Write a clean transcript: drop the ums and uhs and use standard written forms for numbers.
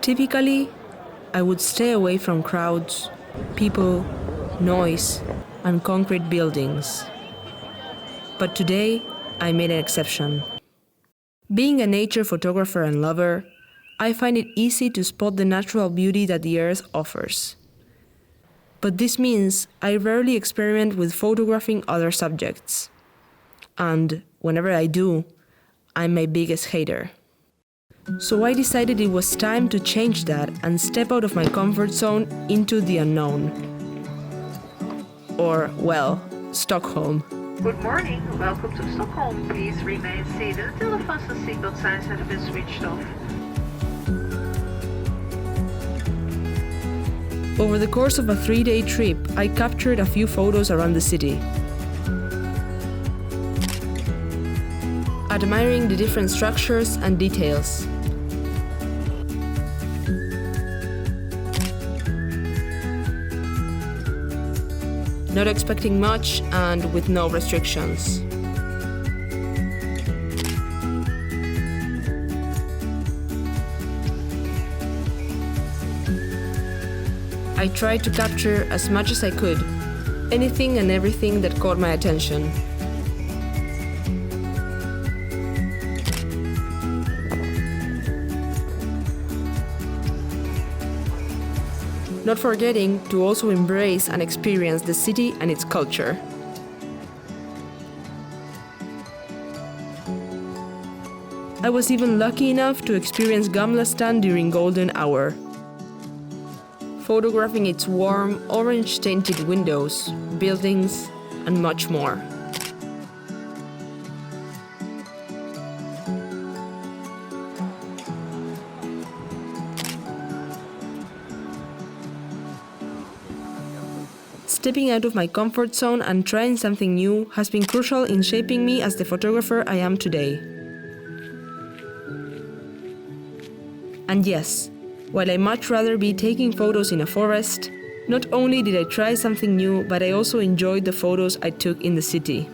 Typically, I would stay away from crowds, people, noise, and concrete buildings. But today, I made an exception. Being a nature photographer and lover, I find it easy to spot the natural beauty that the earth offers. But this means I rarely experiment with photographing other subjects. And whenever I do, I'm my biggest hater. So I decided it was time to change that and step out of my comfort zone into the unknown. Or, well, Stockholm. Good morning, welcome to Stockholm. Please remain seated until the fasten seatbelt signs have been switched off. Over the course of a 3-day trip, I captured a few photos around the city. Admiring the different structures and details. Not expecting much and with no restrictions. I tried to capture as much as I could, anything and everything that caught my attention. Not forgetting to also embrace and experience the city and its culture. I was even lucky enough to experience Gamla Stan during golden hour, photographing its warm, orange-tinted windows, buildings, and much more. Stepping out of my comfort zone and trying something new has been crucial in shaping me as the photographer I am today. And yes, while I much rather be taking photos in a forest, not only did I try something new, but I also enjoyed the photos I took in the city.